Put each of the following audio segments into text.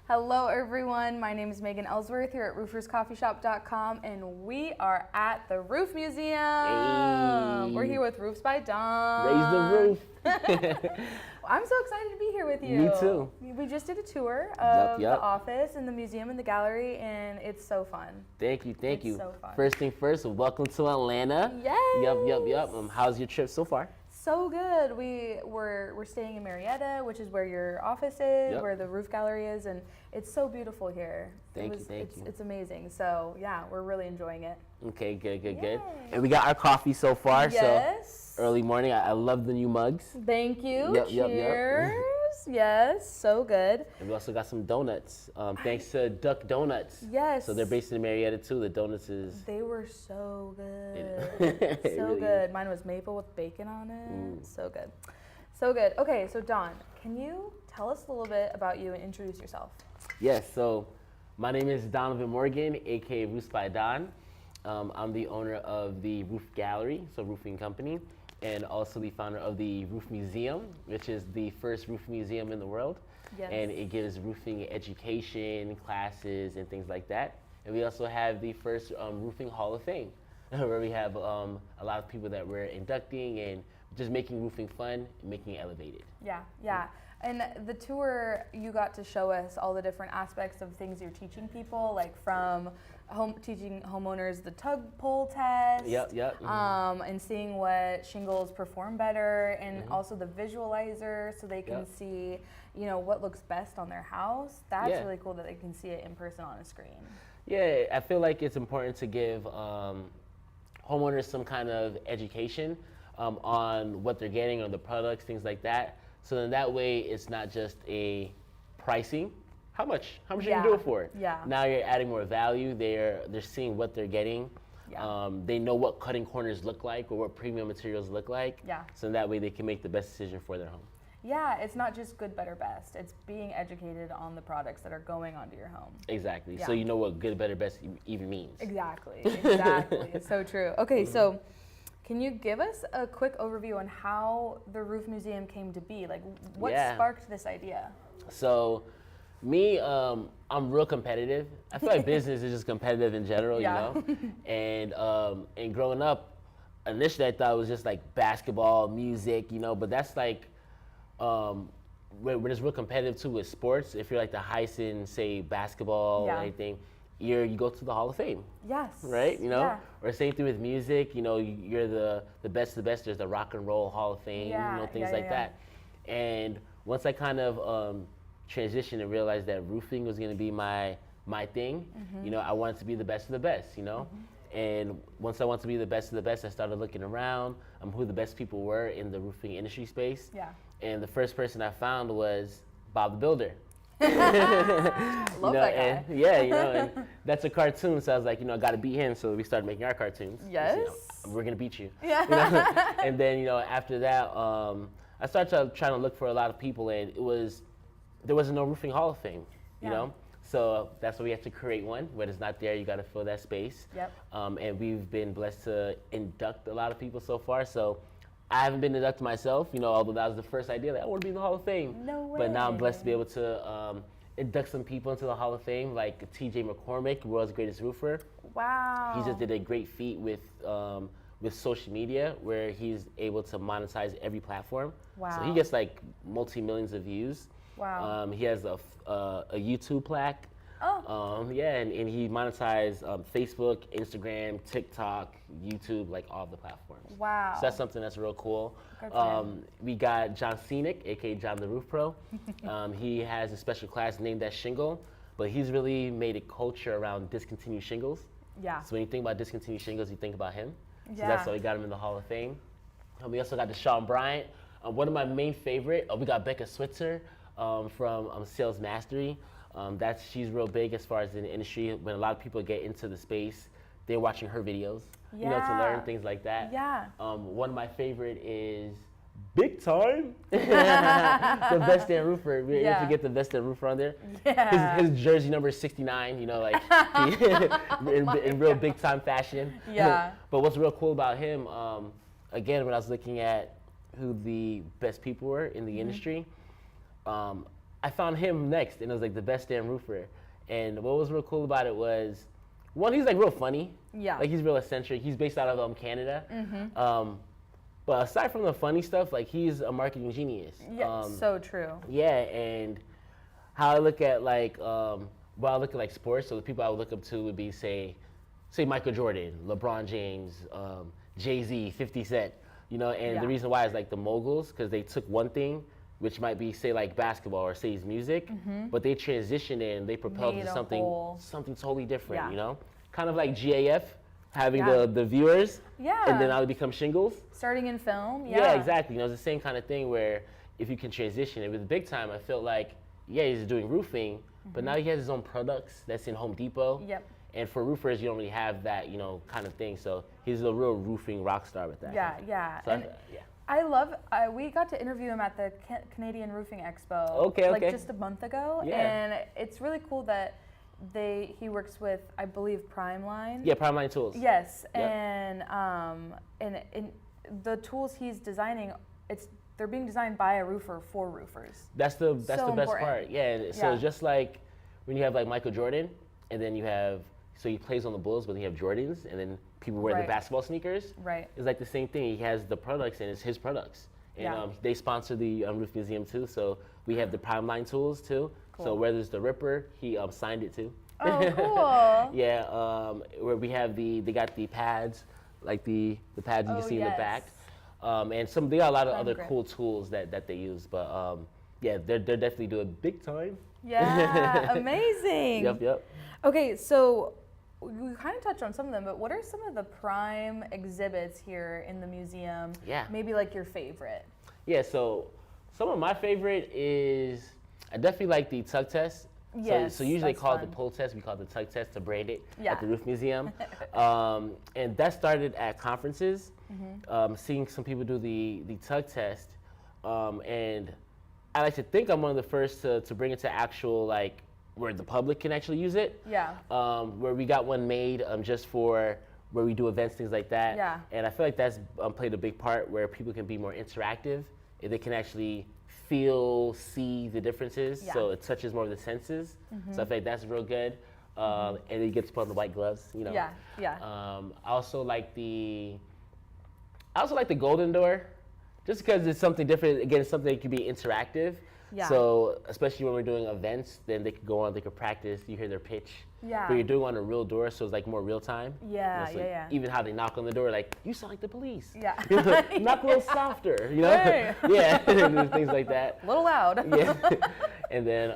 Hello everyone, my name is Megan Ellsworth here at RoofersCoffeeShop.com, and we are at the Roof Museum. Hey. We're here with Roofs by Don. Raise the roof. I'm so excited to be here with you. Me too. We just did a tour of Yep. the office and the museum and the gallery, and it's so fun. Thank you. It's so fun. First thing first, welcome to Atlanta. Yes. Yep. How's your trip so far? So good. We're staying in Marietta, which is where your office is, where the roof gallery is, and it's so beautiful here. Thank you. It's amazing. So yeah, we're really enjoying it. Okay, good. Yay. And we got our coffee so far. Yes. So early morning. I love the new mugs. Thank you. Yep. Cheers. Yes, so good. And we also got some donuts. Thanks to Duck Donuts. Yes. So they're based in Marietta too. The donuts is. They were so good. It So really good. is. Mine was maple with bacon on it. So good. So good. Okay, so Don, can you tell us a little bit about you and introduce yourself? Yes. So my name is Donavan Morgan, aka Roofs by Don. I'm the owner of the Roof Gallery, so roofing company, and also the founder of the Roof Museum, which is the first roof museum in the world. Yes. And it gives roofing education, classes, and things like that. And we also have the first Roofing Hall of Fame, where we have a lot of people that we're inducting and just making roofing fun and making it elevated. Yeah. And the tour, you got to show us all the different aspects of things you're teaching people, like from teaching homeowners the tug pull test. Yep. And seeing what shingles perform better, and also the visualizer, so they can see, what looks best on their house. That's really cool that they can see it in person on a screen. Yeah, I feel like it's important to give homeowners some kind of education on what they're getting, on the products, things like that. So then that way it's not just a pricing. How much you can do it for? Yeah. Now you're adding more value. They're seeing what they're getting. Yeah. They know what cutting corners look like or what premium materials look like. Yeah. So that way they can make the best decision for their home. Yeah, it's not just good, better, best. It's being educated on the products that are going onto your home. Exactly. Yeah. So you know what good, better, best even means. Exactly. It's so true. Okay, so can you give us a quick overview on how the Roof Museum came to be? Like, what sparked this idea? So, me, I'm real competitive. I feel like business is just competitive in general, you know? And growing up, initially I thought it was just like basketball, music, but that's like, we're just real competitive too with sports. If you're like the highest in, say, basketball or anything, you go to the Hall of Fame. Yes. Right? Or same thing with music, you're the best of the best. There's the Rock and Roll Hall of Fame, things like that. And once I kind of transitioned and realized that roofing was going to be my thing, I wanted to be the best of the best, And once I wanted to be the best of the best, I started looking around who the best people were in the roofing industry space. Yeah. And the first person I found was Bob the Builder. Love that guy. And, and that's a cartoon, so I was like, I got to beat him, so we started making our cartoons. Yes. We're going to beat you. Yeah. And then, after that, I started trying to look for a lot of people, and there wasn't no Roofing Hall of Fame, you know? So that's why we have to create one. When it's not there, you got to fill that space. Yep. And we've been blessed to induct a lot of people so far. So I haven't been inducted myself, although that was the first idea. Like, I want to be in the Hall of Fame. No way. But now I'm blessed to be able to induct some people into the Hall of Fame, like TJ McCormick, world's greatest roofer. Wow. He just did a great feat with social media, where he's able to monetize every platform. Wow. So he gets like multi-millions of views. Wow. He has a YouTube plaque. Oh. And he monetized Facebook, Instagram, TikTok, YouTube, like all the platforms. Wow. So that's something that's real cool. Good for him. We got John Scenic, aka John the Roof Pro. He has a special class named that Shingle, but he's really made a culture around discontinued shingles. Yeah. So when you think about discontinued shingles, you think about him. So Yeah. that's why we got him in the Hall of Fame. We also got Deshaun Bryant. One of my main favorite, we got Becca Switzer from Sales Mastery. She's real big as far as in the industry. When a lot of people get into the space, they're watching her videos, to learn things like that. Yeah. One of my favorite is Big Time, the Best Damn Roofer. We didn't forget the Best Damn Roofer on there. Yeah. His jersey number is 69, like in real big time fashion. Yeah. But what's real cool about him, again, when I was looking at who the best people were in the industry, I found him next, and it was like the best damn roofer. And what was real cool about it was, one, he's like real funny. Yeah. Like he's real eccentric. He's based out of Canada. But aside from the funny stuff, like he's a marketing genius. Yeah, so true. Yeah, and how I look at like, well, I look at like sports. So the people I would look up to would be say Michael Jordan, LeBron James, Jay-Z, 50 Cent. You know, and the reason why is like the moguls, because they took one thing, which might be say like basketball or say music, but they transitioned it and they propelled it to something totally different. You know, kind of like GAF. Having the viewers, and then now they become Shingles. Starting in film, Yeah, exactly. You know, it's the same kind of thing where if you can transition it. With Big Time, I felt like, he's doing roofing, but now he has his own products that's in Home Depot. Yep. And for roofers, you don't really have that, kind of thing. So he's a real roofing rock star with that. Yeah. So I love, we got to interview him at the Canadian Roofing Expo. Okay. Like just a month ago. Yeah. And it's really cool that he works with, I believe, Primeline. Yeah, Primeline tools. Yes, yep. and the tools he's designing, they're being designed by a roofer for roofers. That's the best part. Yeah. So just like when you have like Michael Jordan, and then you have, so he plays on the Bulls, but then you have Jordans, and then people wear the basketball sneakers. Right. It's like the same thing. He has the products, and it's his products. And they sponsor the Roof Museum too, so we have the Primeline tools too. Cool. So whether it's the Ripper, he signed it too. Oh, cool. Yeah, where we have they got the pads, like the pads you can see in the back. And they got a lot of other cool tools that they use, but they're definitely doing Big Time. Yeah, amazing. Yep. Okay, so we kind of touched on some of them, but what are some of the prime exhibits here in the museum? Yeah. Maybe like your favorite. Yeah, so some of my favorite is, I definitely like the tug test. Yes, so usually they call it the pull test. We call it the tug test to brand it at the Roof Museum. And that started at conferences, seeing some people do the tug test. And I like to think I'm one of the first to bring it to actual, like, where the public can actually use it. Yeah. Where we got one made just for where we do events, things like that. Yeah. And I feel like that's played a big part where people can be more interactive and they can actually feel, see the differences. Yeah. So it touches more of the senses. So I feel like that's real good. And you get to put on the white gloves, Yeah. I also like the golden door, just because it's something different. Again, it's something that can be interactive. Yeah. So especially when we're doing events, then they could go on, they could practice, you hear their pitch. Yeah. But you're doing on a real door, so it's like more real time. Yeah, so even how they knock on the door, like, you sound like the police. Yeah. Knock a little softer, Hey. Yeah, things like that. A little loud. Yeah. And then,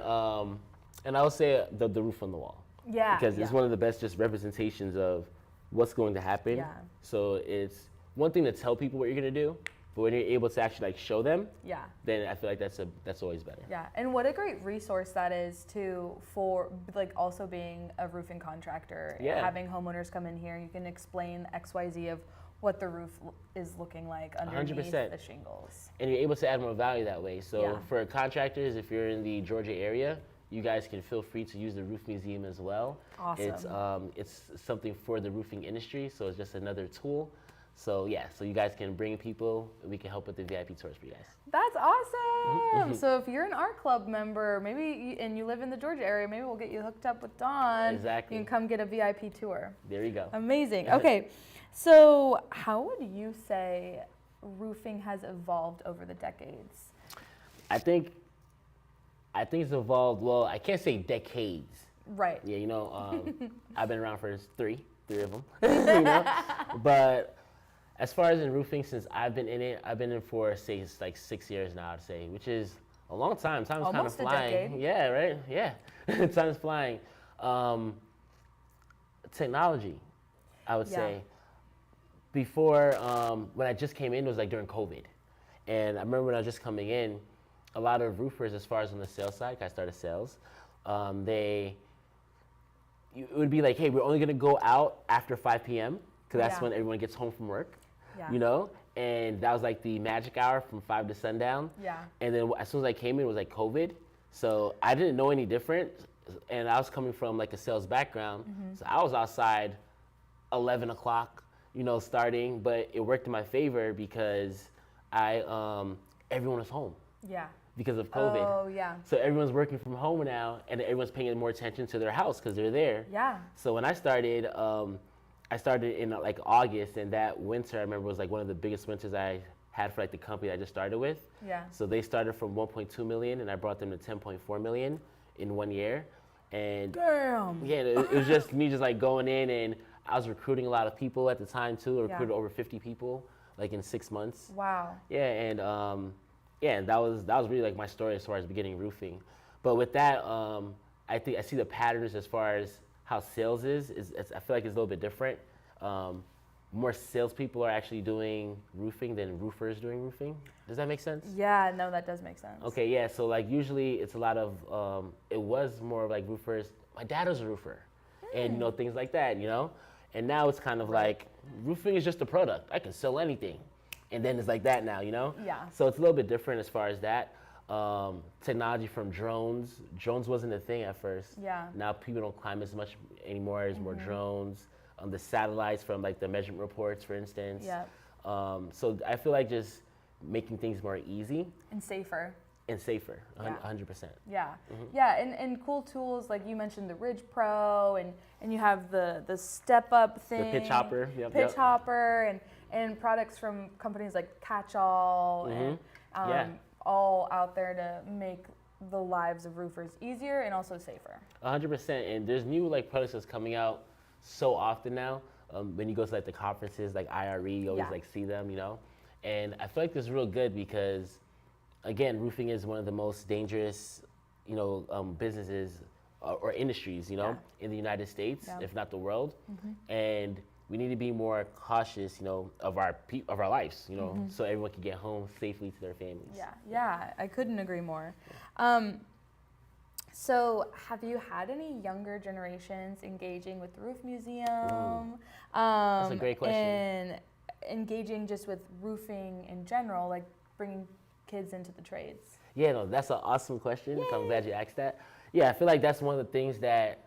and I would say the roof on the wall. Yeah. Because it's one of the best just representations of what's going to happen. Yeah. So it's one thing to tell people what you're going to do, but when you're able to actually like show them, then I feel like that's always better. Yeah, and what a great resource that is too for like also being a roofing contractor. Yeah. Having homeowners come in here, you can explain XYZ of what the roof is looking like underneath 100%. The shingles. And you're able to add more value that way. So for contractors, if you're in the Georgia area, you guys can feel free to use the Roof Museum as well. Awesome. It's something for the roofing industry, so it's just another tool. So so you guys can bring people, and we can help with the VIP tours for you guys. That's awesome. So if you're an art club member, and you live in the Georgia area, maybe we'll get you hooked up with Don. Exactly. You can come get a VIP tour. There you go. Amazing. Okay, so how would you say roofing has evolved over the decades? I think it's evolved. Well, I can't say decades. Right. Yeah, I've been around for three of them. But as far as in roofing, since I've been in it, I've been in for say like 6 years now, I'd say, which is a long time. Time's kind of flying. A decade. Yeah, right. Yeah, time's flying. Technology, I would say. Before, when I just came in, it was like during COVID, and I remember when I was just coming in, a lot of roofers, as far as on the sales side, 'cause I started sales, it would be like, hey, we're only gonna go out after 5 p.m. because that's when everyone gets home from work. And that was like the magic hour from 5 to sundown. Yeah. And then as soon as I came in, it was like COVID. So I didn't know any different. And I was coming from like a sales background. So I was outside 11 o'clock, starting, but it worked in my favor because everyone was home. Yeah. because of COVID. Oh, yeah. So everyone's working from home now, and everyone's paying more attention to their house because they're there. Yeah. So when I started in like August, and that winter I remember was like one of the biggest winters I had for like the company I just started with. Yeah. So they started from 1.2 million, and I brought them to 10.4 million in 1 year. And damn. Yeah, it was just me just like going in, and I was recruiting a lot of people at the time too. I recruited over 50 people like in 6 months. Wow. Yeah, and and that was really like my story as far as beginning roofing. But with that, I think I see the patterns as far as how sales is I feel like it's a little bit different. More salespeople are actually doing roofing than roofers doing roofing. Does that make sense? Yeah, no, that does make sense. Okay, yeah. So like usually it's a lot of it was more of like roofers. My dad was a roofer, and things like that, And now it's kind of like roofing is just a product. I can sell anything, and then it's like that now, Yeah. So it's a little bit different as far as that. Technology from drones. Drones wasn't a thing at first. Yeah. Now people don't climb as much anymore. There's more drones. The satellites from like the measurement reports, for instance. Yeah. So I feel like just making things more easy and safer. And safer, Yeah. 100%. Yeah, yeah, and cool tools like you mentioned the Ridge Pro, and you have the step up thing, the pitch hopper, pitch hopper, and products from companies like Catch-All, and all out there to make the lives of roofers easier and also safer. 100%, and there's new like products that's coming out so often now. When you go to like the conferences like IRE, you always like see them, and I feel like this is real good because, again, roofing is one of the most dangerous, businesses or industries, in the United States, if not the world, and we need to be more cautious, of our lives, so everyone can get home safely to their families. Yeah, I couldn't agree more. So have you had any younger generations engaging with the Roof Museum? That's a great question. And engaging just with roofing in general, like bringing kids into the trades? Yeah, no, that's an awesome question. Yay. So I'm glad you asked that. Yeah, I feel like that's one of the things that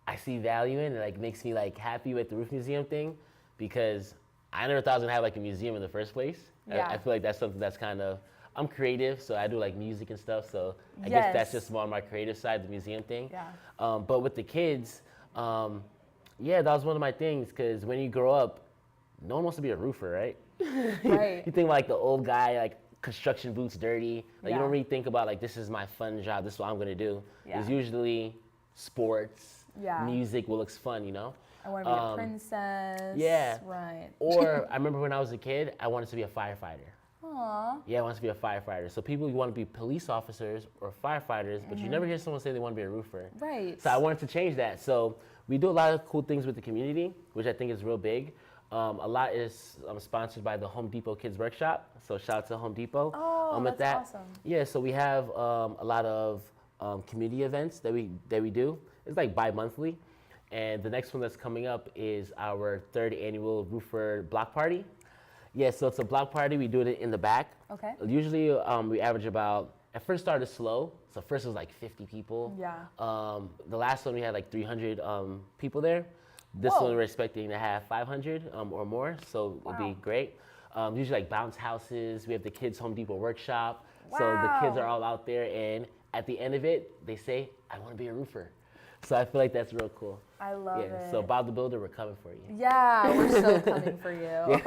I see value in and like makes me like happy with the Roof Museum thing, because I never thought I was gonna have like a museum in the first place. Yeah. I feel like that's something that's kind of, I'm creative, so I do like music and stuff, so I guess that's just more on my creative side, the museum thing. Yeah. But with the kids, that was one of my things, because when you grow up, no one wants to be a roofer, right? Right. You think about like the old guy, like construction boots dirty. Like you don't really think about like, this is my fun job, this is what I'm gonna do. Yeah. It's usually sports, music, what looks fun, I want to be a princess. Yeah. Right. Or I remember when I was a kid, I wanted to be a firefighter. Aww. Yeah, I wanted to be a firefighter. So people want to be police officers or firefighters, but you never hear someone say they want to be a roofer. Right. So I wanted to change that. So we do a lot of cool things with the community, which I think is real big. A lot is sponsored by the Home Depot Kids Workshop. So shout out to Home Depot. Oh, that's awesome. Yeah, so we have a lot of community events that we do. It's like bi-monthly. And the next one that's coming up is our 3rd annual Roofer Block Party. Yeah, so it's a block party. We do it in the back. Okay. Usually we average about, at first started slow. So first it was like 50 people. Yeah. The last one we had like 300 people there. This one we're expecting to have 500 or more, so it'll be great. Usually like bounce houses. We have the Kids Home Depot Workshop. Wow. So the kids are all out there, and at the end of it, they say, I want to be a roofer. So I feel like that's real cool. I love it. So Bob the Builder, we're coming for you. Yeah, we're so coming for you.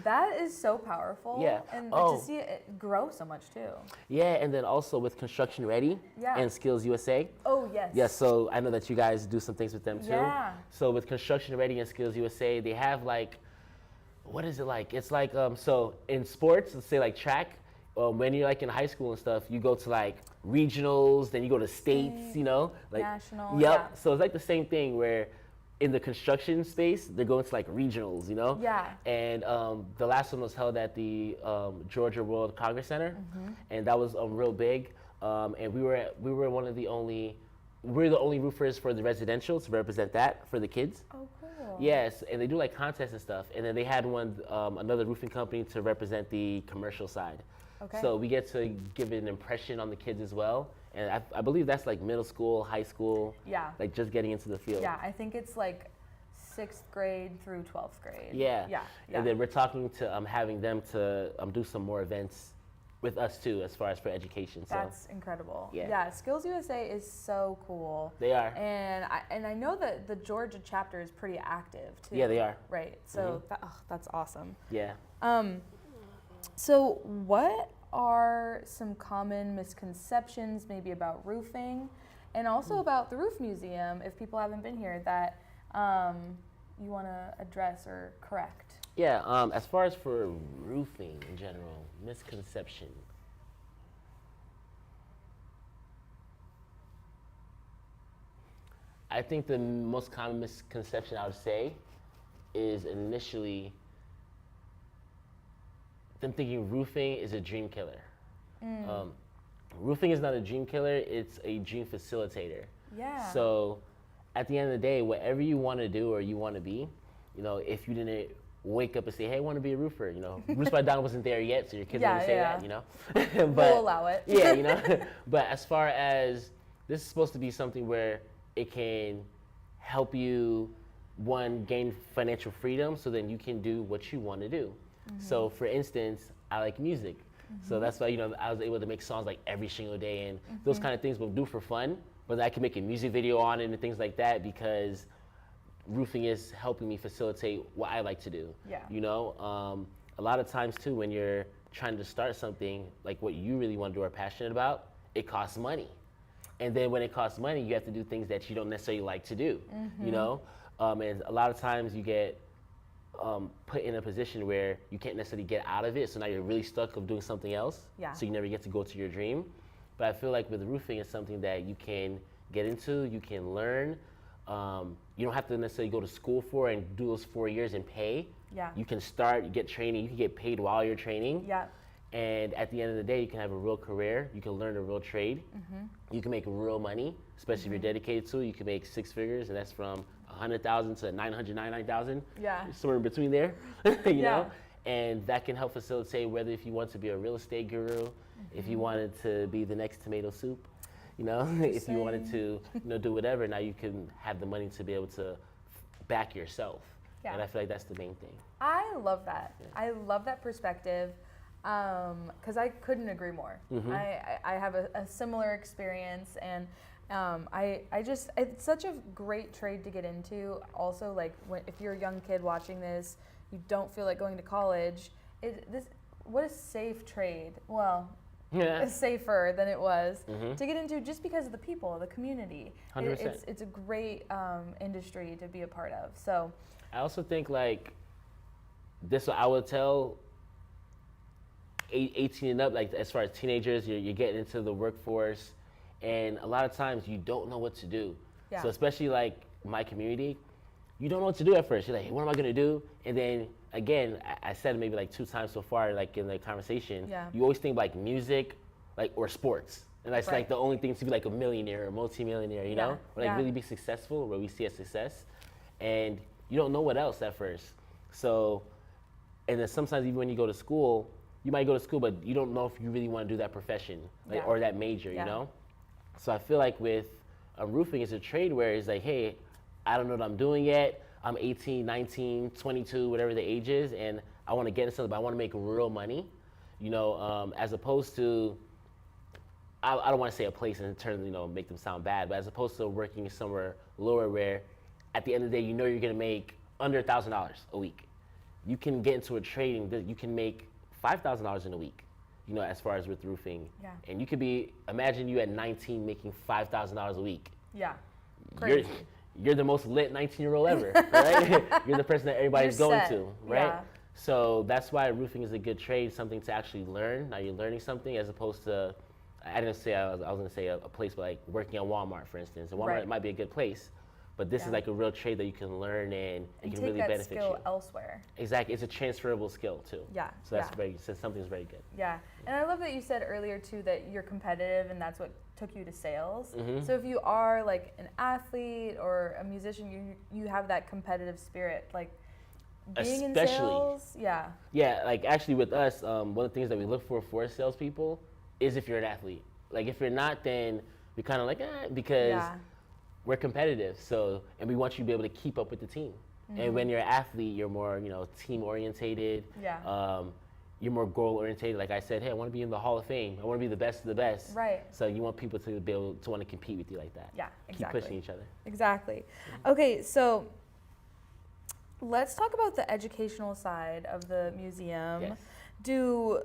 That is so powerful. Yeah. And to see it grow so much too. Yeah, and then also with Construction Ready and Skills USA. Oh, yes. Yeah, so I know that you guys do some things with them too. Yeah. So with Construction Ready and Skills USA, they have like, what is it like? It's like, so in sports, let's say like track, when you're like in high school and stuff, you go to like regionals, then you go to states, like national. Yep. Yeah. So it's like the same thing where in the construction space, they're going to like regionals, Yeah. And the last one was held at the Georgia World Congress Center, and that was real big. And we were the only roofers for the residential to represent that for the kids. Oh, cool. Yes, and they do like contests and stuff. And then they had another roofing company to represent the commercial side. Okay. So we get to give an impression on the kids as well. And I believe that's like middle school, high school. Yeah. Like just getting into the field. Yeah, I think it's like 6th grade through 12th grade. Yeah. Yeah. And then we're talking to having them to do some more events with us too, as far as for education. That's incredible. Yeah. Yeah, Skills USA is so cool. They are. And I know that the Georgia chapter is pretty active too. Yeah, they are. Right. So that's awesome. Yeah. So what are some common misconceptions maybe about roofing and also about the Roof Museum, if people haven't been here, that you want to address or correct? Yeah, as far as for roofing in general, misconception. I think the most common misconception I would say is initially them thinking roofing is a dream killer. Roofing is not a dream killer, it's a dream facilitator. Yeah. So at the end of the day, whatever you want to do or you want to be, if you didn't wake up and say, hey, I want to be a roofer, Roofs by Dawn wasn't there yet, so your kids wouldn't say that, but we'll allow it. Yeah, but as far as this is supposed to be something where it can help you, one, gain financial freedom, so then you can do what you want to do. So for instance, I like music. So that's why, I was able to make songs like every single day, and those kind of things we'll do for fun, but I can make a music video on it and things like that because roofing is helping me facilitate what I like to do. Yeah. A lot of times too, when you're trying to start something like what you really want to do or are passionate about, it costs money. And then when it costs money, you have to do things that you don't necessarily like to do, and a lot of times you get put in a position where you can't necessarily get out of it, so now you're really stuck of doing something else, so you never get to go to your dream. But I feel like with roofing, it's something that you can get into, you can learn. You don't have to necessarily go to school for and do those 4 years and pay. Yeah. You can start, you get training, you can get paid while you're training. Yeah. And at the end of the day, you can have a real career, you can learn a real trade, you can make real money, especially if you're dedicated to it. You can make 6 figures, and that's from 100,000 to 999,000. Yeah. Somewhere in between there, you know? And that can help facilitate whether if you want to be a real estate guru, if you wanted to be the next tomato soup, if you wanted to do whatever, now you can have the money to be able to back yourself. Yeah. And I feel like that's the main thing. I love that. Yeah. I love that perspective because I couldn't agree more. I have a similar experience, and it's such a great trade to get into. Also, like if you're a young kid watching this, you don't feel like going to college. What a safe trade. Well, it's safer than it was to get into just because of the people, the community. 100%. It's a great industry to be a part of. So I also think like this, I would tell 18 and up, like as far as teenagers, you're getting into the workforce, and a lot of times you don't know what to do. Yeah. So especially like my community, you don't know what to do at first. You're like, hey, what am I gonna do? And then again, I said it maybe like 2 times so far, like in the conversation, you always think like music, like or sports. And that's like the only thing to be like a millionaire or multi-millionaire, you know? Or like really be successful, where we see a success. And you don't know what else at first. So, and then sometimes even when you go to school, you might go to school, but you don't know if you really want to do that profession or that major, you know? So I feel like with roofing, it's a trade where it's like, hey, I don't know what I'm doing yet. I'm 18, 19, 22, whatever the age is, and I want to get into something, but I want to make real money, as opposed to, I don't want to say a place in turn, make them sound bad, but as opposed to working somewhere lower where at the end of the day, you're going to make under $1,000 a week. You can get into a trading that you can make $5,000 in a week, as far as with roofing. Yeah. And you could imagine you at 19 making $5,000 a week. Yeah. Crazy. You're the most lit 19-year-old ever, right? You're the person that everybody's going to, right? Yeah. So that's why roofing is a good trade, something to actually learn. Now you're learning something as opposed to, I was going to say a place like working at Walmart, for instance. And Walmart might be a good place, but this is like a real trade that you can learn and it can really benefit you. And take that skill elsewhere. Exactly. It's a transferable skill too. Yeah. So that's something's very good. Yeah. And I love that you said earlier too that you're competitive and that's what took you to sales. So if you are like an athlete or a musician, you have that competitive spirit, like being in sales. Yeah. Yeah. Like actually with us, one of the things that we look for salespeople is if you're an athlete. Like if you're not, then we kind of like, because we're competitive. So, and we want you to be able to keep up with the team. And when you're an athlete, you're more, team orientated. Yeah. you're more goal oriented. Like I said, hey, I want to be in the Hall of Fame. I want to be the best of the best. Right. So you want people to be able to want to compete with you like that. Yeah, exactly. Keep pushing each other. Exactly. Okay, so let's talk about the educational side of the museum. Yes. Do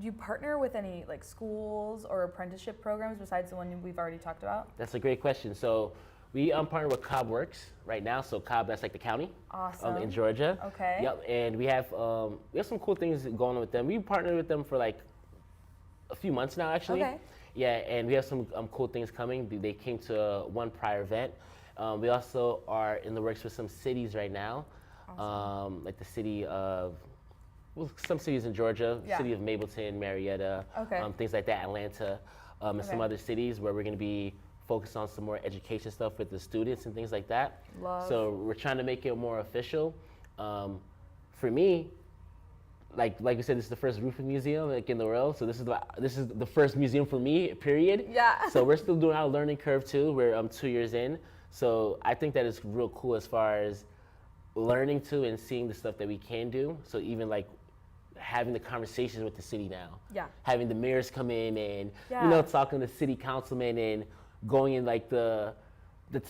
you partner with any like schools or apprenticeship programs besides the one we've already talked about? That's a great question. So we partner with Cobb Works right now. So Cobb, that's like the county. Awesome. In Georgia. Okay. Yep. And we have some cool things going on with them. We partnered with them for like a few months now, actually. Okay. Yeah, and we have some cool things coming. They came to one prior event. We also are in the works with some cities right now, Awesome. like the city of, well, some cities in Georgia, Yeah. city of Mableton, Marietta, Okay. Things like that, Atlanta, and some Okay. other cities where we're going to be focused on some more education stuff with the students and things like that. Love. So we're trying to make it more official. For me, like we said, this is the first roofing museum like in the world. So this is the first museum for me, period. Yeah. So we're still doing our learning curve too. We're 2 years in. So I think that is real cool as far as learning too and seeing the stuff that we can do. So even like having the conversations with the city now. Yeah. Having the mayors come in and Yeah. talking to city councilmen and going in like the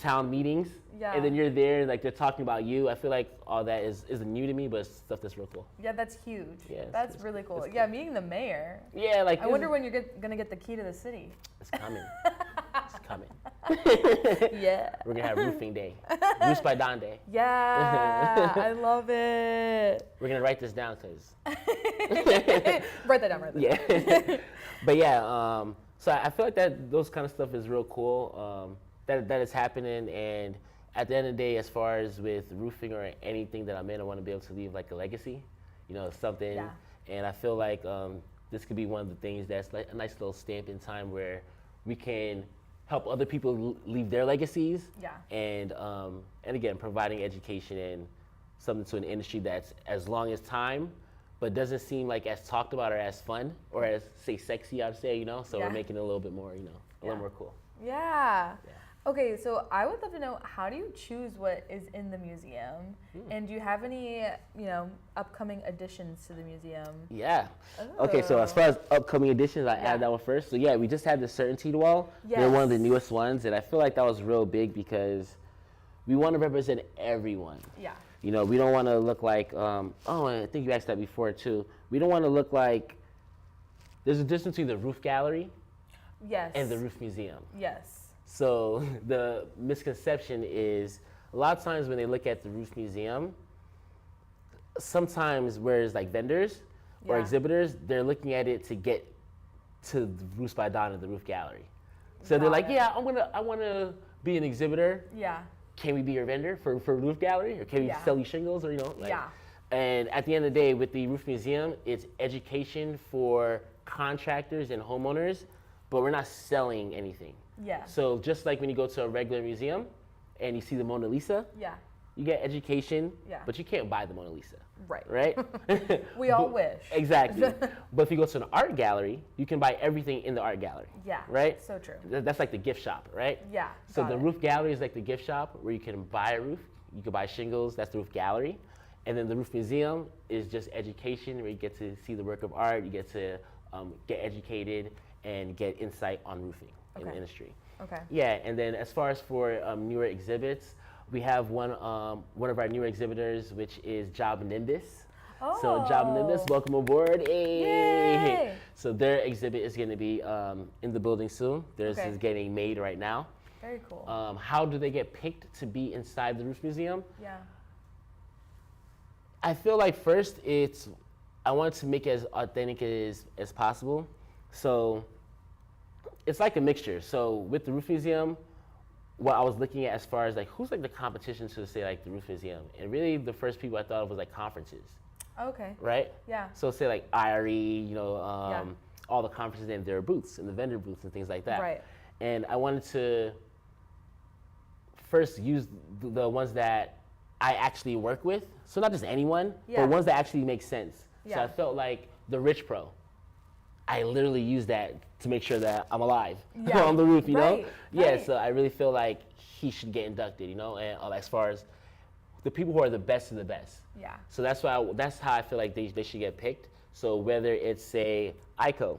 town meetings. Yeah. And then you're there and like they're talking about you. I feel like all that is new to me, but it's stuff that's real cool. Yeah, that's huge. Yeah, that's really cool. it's cool. Yeah, meeting the mayor. Yeah, like I wonder when you're gonna get the key to the city. it's coming. It's coming. Yeah. We're gonna have roofing day, Roofs by Dawn day. Yeah, I love it. We're gonna write this down because Write that down. Write that down. yeah. But yeah, so I feel like that those kind of stuff is real cool. That is happening, and at the end of the day, as far as with roofing or anything that I'm in, I want to be able to leave like a legacy, something. Yeah. And I feel like this could be one of the things that's like a nice little stamp in time where we can help other people leave their legacies. Yeah. And again, providing education and something to an industry that's as long as time, but doesn't seem like as talked about or as fun or as say sexy, I'd say, So Yeah. we're making it a little bit more, a little more cool. Yeah. Yeah. Okay, so I would love to know, how do you choose what is in the museum? And do you have any, upcoming additions to the museum? Yeah. Okay, so as far as upcoming editions, I Yeah. add that one first. So yeah, we just had the Certainty Wall. They're one of the Yes. newest ones, and I feel like that was real big because we want to represent everyone. Yeah. We don't want to look like, I think you asked that before too. We don't want to look like, there's a difference between the roof gallery Yes. and the roof museum. Yes. So the misconception is a lot of times when they look at the roof museum, sometimes whereas like vendors or Yeah. exhibitors, they're looking at it to get to the Roofs by Dawn or the roof gallery. So they're Got like, it. yeah, I want to be an exhibitor. Yeah. Can we be your vendor for roof gallery, or can we Yeah. sell you shingles, or Yeah. And at the end of the day, with the roof museum, it's education for contractors and homeowners, but we're not selling anything. Yeah. So just like when you go to a regular museum and you see the Mona Lisa, Yeah. you get education, Yeah. but you can't buy the Mona Lisa, Right. right? We all wish. Exactly. But if you go to an art gallery, you can buy everything in the art gallery. Yeah. Right? So true. That's like the gift shop, right? Yeah. So got the it. roof gallery is like the gift shop where you can buy a roof, you can buy shingles, that's the roof gallery. And then the roof museum is just education where you get to see the work of art, you get to get educated and get insight on roofing in the Okay. industry. Okay. Yeah, and then as far as for newer exhibits, we have one of our newer exhibitors, which is Job Nimbus. So Job Nimbus, Oh. welcome aboard. Hey. Yay. So their exhibit is going to be in the building soon. Theirs Okay. is getting made right now. Very cool. How do they get picked to be inside the roof museum? Yeah. I feel like first I want to make it as authentic as possible. So it's like a mixture. So with the roof museum, what I was looking at as far as like who's like the competition to say like the roof museum, and really the first people I thought of was like conferences, Okay. right? Yeah. So say like IRE, all the conferences and their booths and the vendor booths and things like that. Right. And I wanted to first use the ones that I actually work with. So not just anyone, Yeah. but ones that actually make sense. So Yeah. I felt like the Rich Pro, I literally use that to make sure that I'm alive Yeah. on the roof, you know? Right, Yeah, right. so I really feel like he should get inducted, and as far as the people who are the best of the best. Yeah. So that's how I feel like they should get picked. So whether it's say ICO,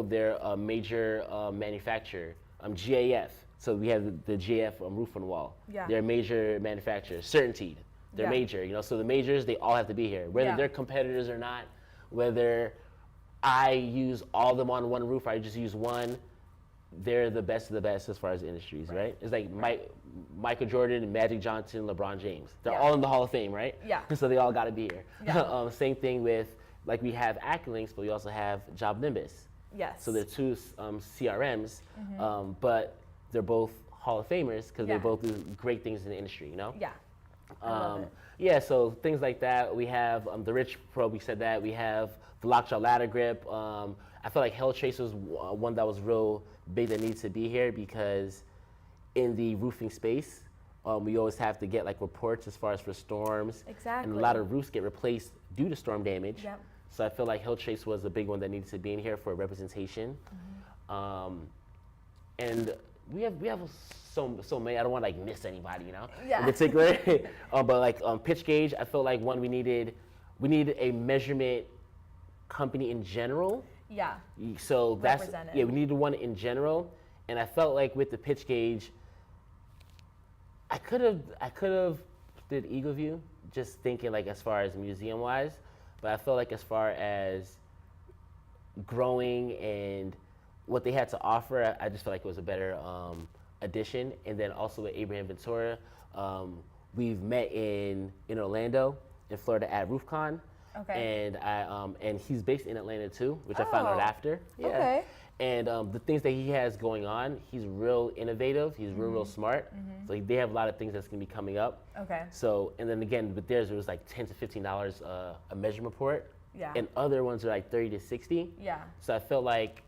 they're a major manufacturer. GAF, so we have the GAF roof and wall. Yeah. They're a major manufacturer. Certainty, they're major. So the majors, they all have to be here, whether they're competitors or not. Whether I use all of them on one roof, or I just use one. They're the best of the best as far as industries, right? It's like Michael Jordan, Magic Johnson, LeBron James. They're all in the Hall of Fame, right? Yeah. So they all got to be here. Yeah. Same thing with, like, we have AccuLinks, but we also have Job Nimbus. Yes. So they're two CRMs, but they're both Hall of Famers because they both do great things in the industry, Yeah. I love it. Yeah, so things like that. We have the Rich Pro, we said that. We have the Lockjaw Ladder Grip. I feel like Hell Trace was one that was real big that needs to be here because in the roofing space, we always have to get like reports as far as for storms. Exactly. And a lot of roofs get replaced due to storm damage. Yep. So I feel like Hill Trace was a big one that needs to be in here for representation. And we have so many. I don't want to like miss anybody, Yeah. in particular. But like pitch gauge, I feel like one we need a measurement company in general. Yeah. So that's Represented. we needed one in general. And I felt like with the pitch gauge, I could have did Eagle View, just thinking like as far as museum wise. But I felt like as far as growing and what they had to offer, I just felt like it was a better addition. And then also with Abraham Ventura, we've met in Orlando, in Florida at RoofCon. Okay. And he's based in Atlanta too, which I found out after. Yeah. Okay. And the things that he has going on, he's real innovative. He's real smart. So they have a lot of things that's gonna be coming up. Okay. So, and then again, with theirs, it was like $10 to $15 a measurement report. Yeah. And other ones are like 30 to 60. Yeah. So I felt like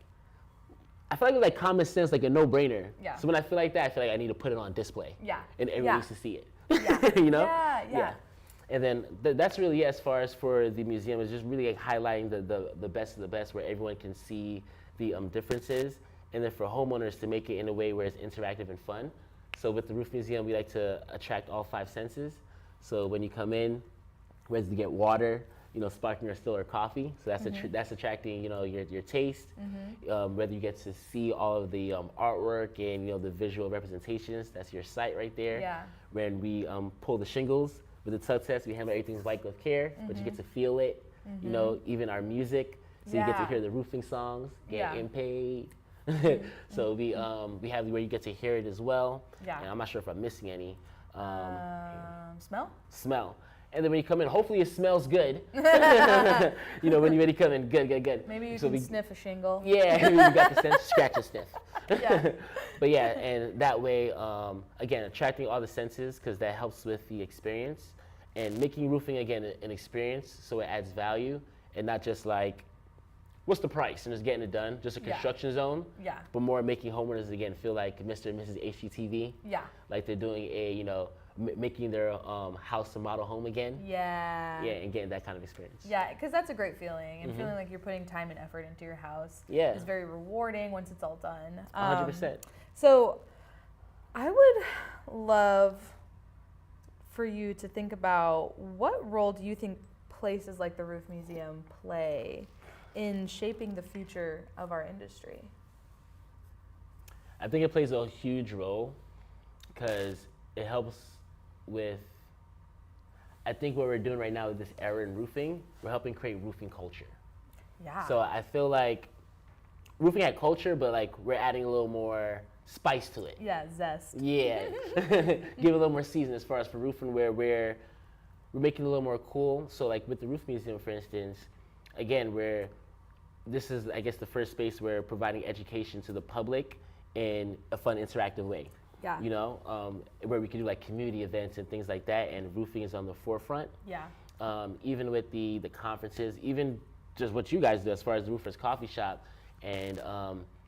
it was like common sense, like a no-brainer. Yeah. So when I feel like that, I feel like I need to put it on display. Yeah. And everyone needs to see it. Yeah. Yeah. And then that's really it as far as for the museum, is just really like highlighting the best of the best, where everyone can see the differences, and then for homeowners to make it in a way where it's interactive and fun. So with the Roof Museum, we like to attract all 5 senses. So when you come in, whether you get water, sparkling or still or coffee, so that's attracting your taste. Whether you get to see all of the artwork and the visual representations, that's your sight right there. Yeah. When we pull the shingles with the tug test, we handle everything white glove care, but you get to feel it. Even our music. So you get to hear the roofing songs, getting paid. So we have where you get to hear it as well. Yeah. And I'm not sure if I'm missing any. Smell? And then when you come in, hopefully it smells good. When you ready to come in, good. Maybe you can sniff a shingle. Yeah, maybe you got the sense, scratch and sniff. Yeah. But yeah, and that way, again, attracting all the senses, because that helps with the experience, and making roofing, again, an experience, so it adds value, and not just like, what's the price, and just getting it done, just a construction zone. Yeah. But more making homeowners, again, feel like Mr. and Mrs. HGTV. Yeah. Like they're doing making their house a model home again. Yeah. Yeah, and getting that kind of experience. Yeah, because that's a great feeling, and feeling like you're putting time and effort into your house Yeah. is very rewarding once it's all done. 100%. So I would love for you to think about, what role do you think places like the Roof Museum play in shaping the future of our industry? I think it plays a huge role because it helps with, I think what we're doing right now with this era in roofing, we're helping create roofing culture. Yeah. So I feel like roofing had culture, but like we're adding a little more spice to it. Yeah, zest. Yeah. Give it a little more season as far as for roofing, where we're making it a little more cool. So like with the Roof Museum, for instance, again, this is, I guess, the first space where providing education to the public in a fun, interactive way. Yeah. Where we can do like community events and things like that, and roofing is on the forefront. Yeah. Even with the conferences, even just what you guys do as far as the Roofers Coffee Shop, and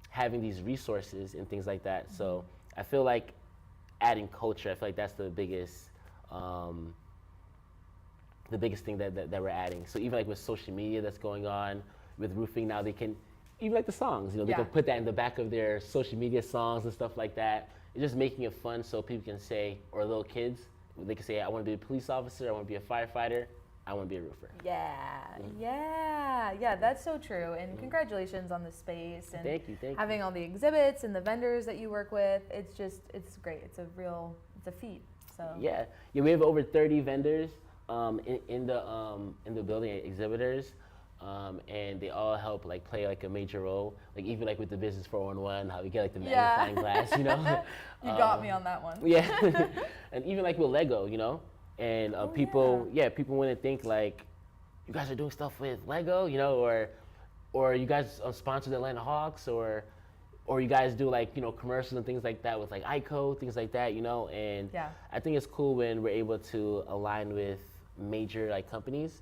having these resources and things like that. So I feel like adding culture, I feel like that's the biggest thing that we're adding. So even like with social media that's going on with roofing now, they can, even like the songs, they can put that in the back of their social media songs and stuff like that. It's just making it fun so people can say, or little kids, they can say, I want to be a police officer, I want to be a firefighter, I want to be a roofer. Yeah, that's so true. And congratulations on the space and Thank you. having all the exhibits and the vendors that you work with. It's great. It's a feat. So Yeah, we have over 30 vendors in the building, exhibitors, and they all help play a major role. Even with the business 411, how we get the magnifying glass, You got me on that one. Yeah, and even with Lego, and people wouldn't think you guys are doing stuff with Lego, or you guys sponsor the Atlanta Hawks, or you guys do commercials and things like that with ICO, things like that, and I think it's cool when we're able to align with major companies,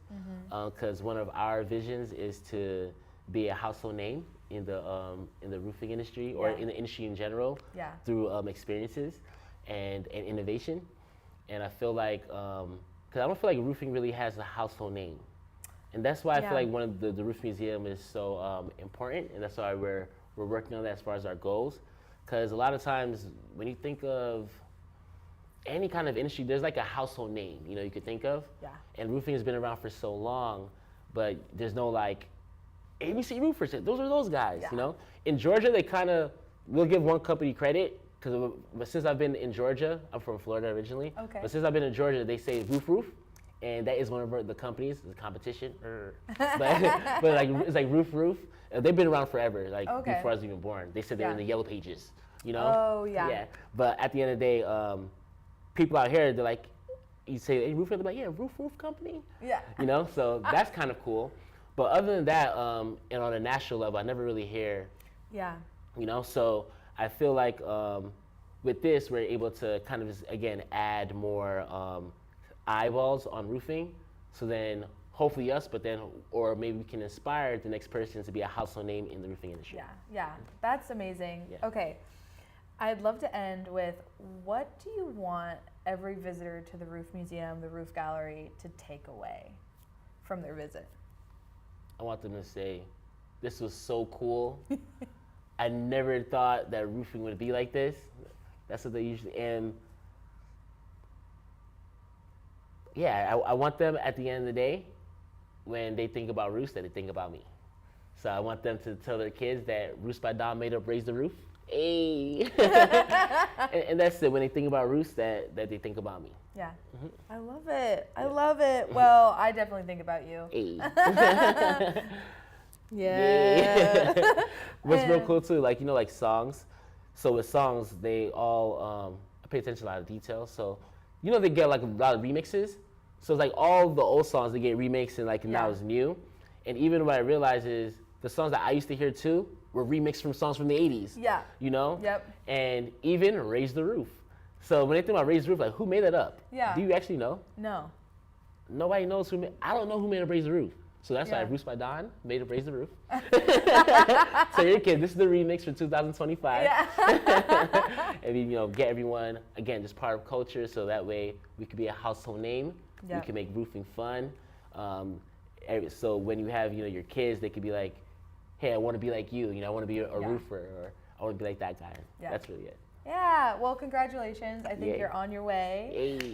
because one of our visions is to be a household name in the roofing industry or in the industry in general through experiences and innovation. And I feel because I don't feel roofing really has a household name, and that's why I feel one of the Roof Museum is so important, and that's why we're working on that as far as our goals. Because a lot of times when you think of any kind of industry, there's a household name, you could think of. Yeah. And roofing has been around for so long, but there's no ABC roofers. Those are those guys, In Georgia, they we'll give one company credit, but since I've been in Georgia, I'm from Florida originally. Okay. But since I've been in Georgia, they say Roof, and that is one of the companies, the competition. but it's Roof. They've been around forever, before I was even born. They said they were in the yellow pages, Oh, yeah. Yeah. But at the end of the day, people out here, they're you say, hey, roofer, they're yeah, roof company? Yeah. So that's kind of cool. But other than that, and on a national level, I never really hear, so I feel with this, we're able to kind of, again, add more eyeballs on roofing. So then hopefully us, or maybe we can inspire the next person to be a household name in the roofing industry. Yeah, that's amazing. Yeah. Okay, I'd love to end with, what do you want every visitor to the Roof Museum, the Roof Gallery, to take away from their visit? I want them to say, this was so cool. I never thought that roofing would be like this. That's what they usually, and I want them at the end of the day, when they think about roofs, that they think about me. So I want them to tell their kids that Roofs by Don made up Raise the Roof. Hey. and that's it. When they think about roofs, that they think about me. Yeah. I love it. I love it. Well, I definitely think about you. Hey. Yeah. What's real cool too, songs. So with songs, they all I pay attention to a lot of details. So they get a lot of remixes. So it's all the old songs, they get remixed and now it's new. And even what I realize is the songs that I used to hear too were remixed from songs from the 80s. Yeah. Yep. And even Raise the Roof. So when they think about Raise the Roof, who made that up? Yeah. Do you actually know? No. Nobody knows who made. I don't know who made up Raise the Roof. So that's why Roofs by Don made up Raise the Roof. So your kid, this is the remix for 2025. Yeah. And we, get everyone, again, just part of culture, so that way we could be a household name. Yep. We can make roofing fun. So when you have, your kids, they could be like, hey, I want to be like you. I want to be a roofer, or I want to be like that guy. Yeah. That's really it. Yeah, well, congratulations. I think you're on your way. Hey.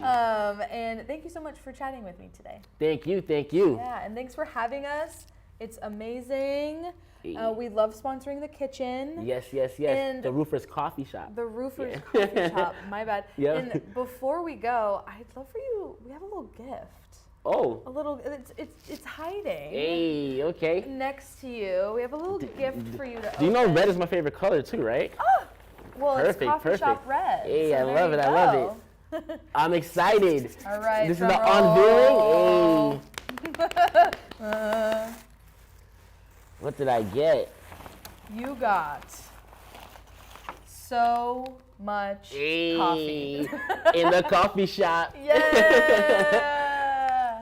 And thank you so much for chatting with me today. Thank you. Yeah, and thanks for having us. It's amazing. Hey. We love sponsoring the kitchen. Yes. And the RoofersCoffeeShop. The RoofersCoffeeShop, my bad. Yeah. And before we go, I'd love for you, we have a little gift. Oh. A little, it's hiding. Hey, okay. Next to you, we have a little gift for you to open. Do you know red is my favorite color too, right? Oh, well, Perfect, it's Coffee Shop Red. Hey, so I love it. I'm excited. All right, this is the unveiling. Hey. What did I get? You got so much coffee. In the coffee shop. Yeah.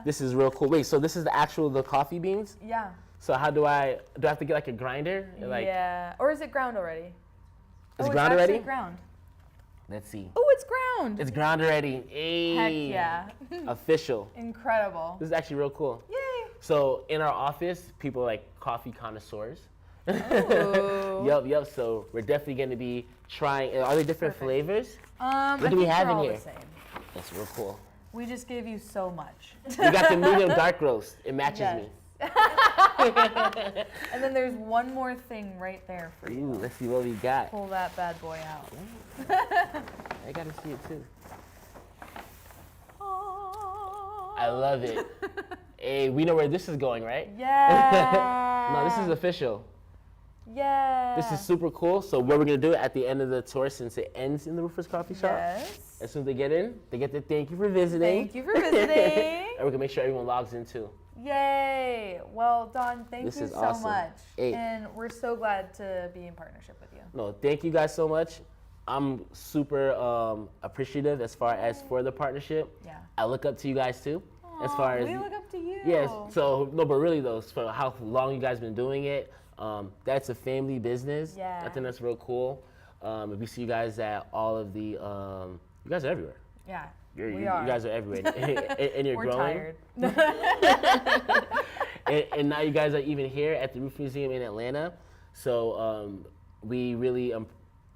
This is real cool. Wait, so this is the coffee beans? Yeah. So how do I have to get a grinder? Yeah. Or is it ground already? Is it ground already? It's ground. Let's see. Oh, it's ground. It's ground already. Hey. Heck yeah. Official. Incredible. This is actually real cool. Yay. So in our office, people are like coffee connoisseurs. Oh. Yep. So we're definitely going to be trying. Are there different flavors? What do we have in here? The same. That's real cool. We just gave you so much. We got the medium dark roast. It matches me. And then there's one more thing right there for you. Ooh, let's see what we got. Pull that bad boy out. I gotta see it too. I love it. Hey, we know where this is going, right? Yeah. No, this is official. Yeah. This is super cool. So what we're gonna do at the end of the tour, since it ends in the Roofers Coffee Shop, yes. as soon as they get in, they get the thank you for visiting. Thank you for visiting. And we're gonna make sure everyone logs in too. Yay. Well, Don, thank you so awesome. much. Hey. And we're so glad to be in partnership with you. No, thank you guys so much. I'm super appreciative as far as for the partnership. Yeah. I look up to you guys too. As far as we look up to you. Yes. So no, but really though, for how long you guys been doing it, that's a family business. Yeah. I think that's real cool. We see you guys at all of the. You guys are everywhere. Yeah. You guys are everywhere, and you're We're growing. Tired. and now you guys are even here at the Roof Museum in Atlanta. So we really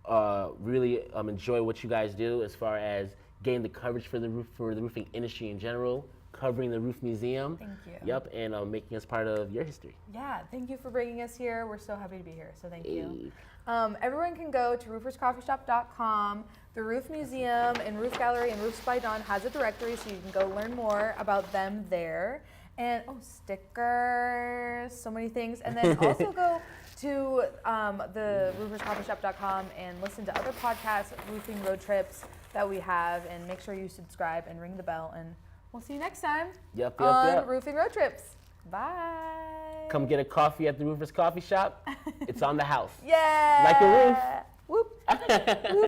enjoy what you guys do as far as getting the coverage for the roofing industry in general, covering the Roof Museum. Thank you. Yep, and making us part of your history. Yeah, thank you for bringing us here. We're so happy to be here, so thank you. Everyone can go to RoofersCoffeeShop.com. The Roof Museum and Roof Gallery and Roofs by Dawn has a directory, so you can go learn more about them there. And, stickers, so many things. And then also go to the RoofersCoffeeShop.com and listen to other podcasts, roofing road trips that we have, and make sure you subscribe and ring the bell. And we'll see you next time on Roofing Road Trips. Bye. Come get a coffee at the Roofers Coffee Shop. It's on the house. Yeah. Like a roof. Whoop. Whoop.